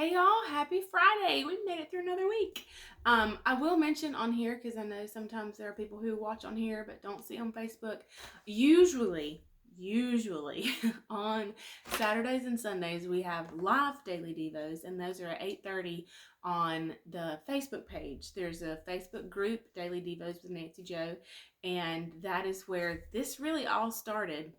Hey y'all, happy Friday. We made it through another week. I will mention on here, because I know sometimes there are people who watch on here but don't see on Facebook. Usually on Saturdays and Sundays we have live daily devos, and those are at 8:30 on the Facebook page. There's a Facebook group, Daily Devos with Nancy Joe, and that is where this really all started.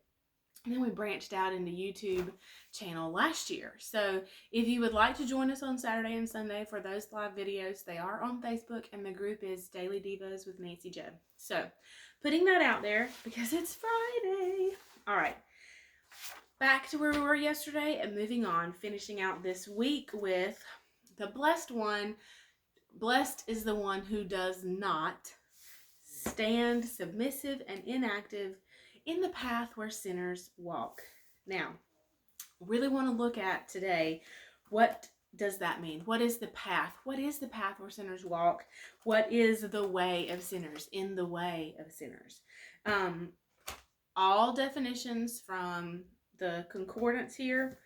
And then we branched out into YouTube channel last year. So if you would like to join us on Saturday and Sunday for those live videos, they are on Facebook, and the group is Daily Devos with Nancy Joe. So putting that out there because it's Friday. All right, back to where we were yesterday and moving on, finishing out this week with the blessed one. Blessed is the one who does not stand submissive and inactive in the path where sinners walk. Now, really want to look at today, what does that mean? What is the path? What is the path where sinners walk? What is the way of sinners? In the way of sinners. All definitions from the concordance here,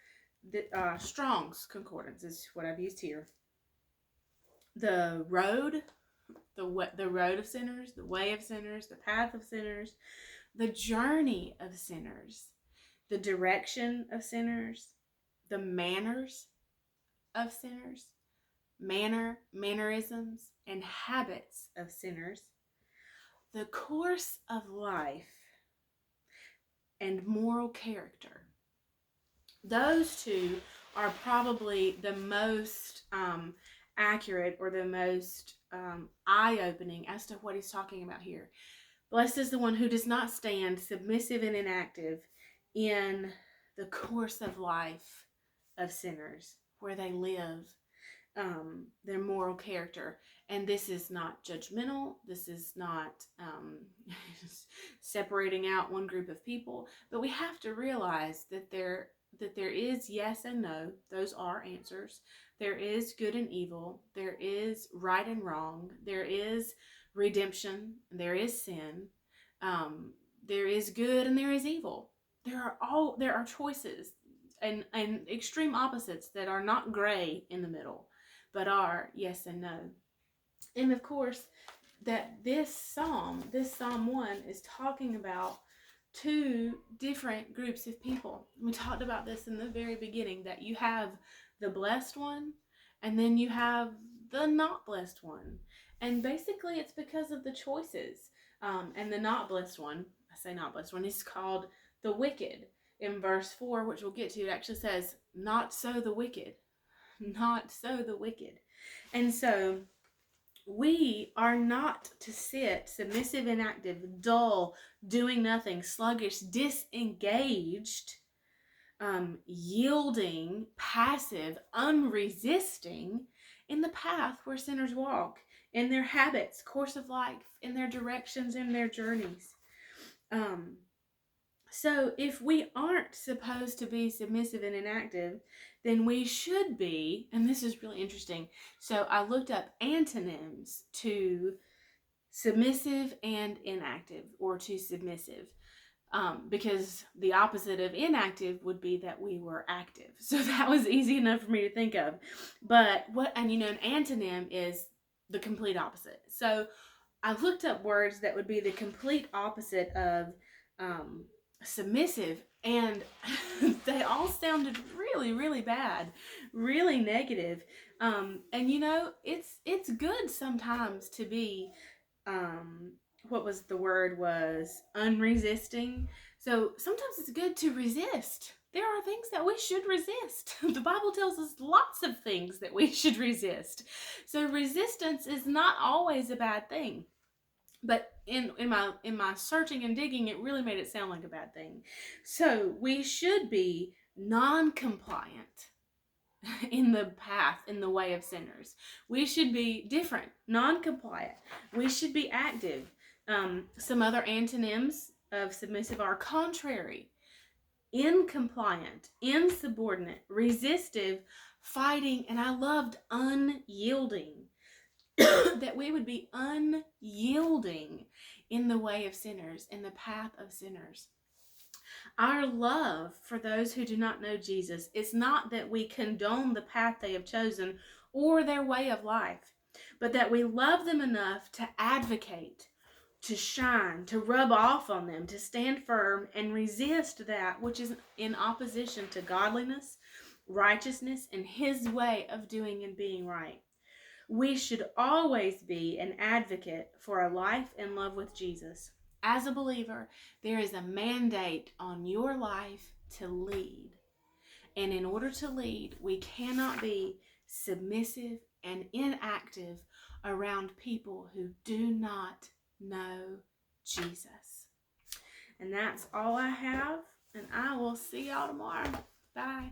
the Strong's concordance is what I've used here. The road, the road of sinners, the way of sinners, the path of sinners, the journey of sinners, the direction of sinners, the manners of sinners, mannerisms, and habits of sinners, the course of life, and moral character. Those two are probably the most accurate, or the most eye-opening as to what he's talking about here. Blessed is the one who does not stand submissive and inactive in the course of life of sinners, where they live their moral character. And this is not judgmental. This is not separating out one group of people. But we have to realize that there is yes and no. Those are answers. There is good and evil. There is right and wrong. There is redemption. There is sin. There is good and there is evil. There are choices and extreme opposites that are not gray in the middle, but are yes and no. And of course, that this Psalm 1, is talking about two different groups of people. We talked about this in the very beginning, that you have the blessed one, and then you have the not blessed one. And basically it's because of the choices. And the not blessed one, I say not blessed one, is called the wicked. In verse 4, which we'll get to, it actually says, not so the wicked. Not so the wicked. And so we are not to sit submissive, inactive, dull, doing nothing, sluggish, disengaged, yielding, passive, unresisting in the path where sinners walk, in their habits, course of life, in their directions, in their journeys. So if we aren't supposed to be submissive and inactive, then we should be, and this is really interesting. So I looked up antonyms to submissive and inactive, or to submissive. Because the opposite of inactive would be that we were active. So that was easy enough for me to think of. But an antonym is the complete opposite. So I looked up words that would be the complete opposite of submissive, and they all sounded really, really bad, really negative. And it's good sometimes to be what was the word, was unresisting. So sometimes it's good to resist. There are things that we should resist. The Bible tells us lots of things that we should resist. So resistance is not always a bad thing. But in my searching and digging, it really made it sound like a bad thing. So we should be non-compliant in the path, in the way of sinners. We should be different, non-compliant. We should be active. Some other antonyms of submissive are contrary, incompliant, insubordinate, resistive, fighting, and I loved unyielding. That we would be unyielding in the way of sinners, in the path of sinners. Our love for those who do not know Jesus is not that we condone the path they have chosen or their way of life, but that we love them enough to advocate, to shine, to rub off on them, to stand firm and resist that which is in opposition to godliness, righteousness, and His way of doing and being right. We should always be an advocate for a life in love with Jesus. As a believer, there is a mandate on your life to lead. And in order to lead, we cannot be submissive and inactive around people who do not know Jesus. And that's all I have. And I will see y'all tomorrow. Bye.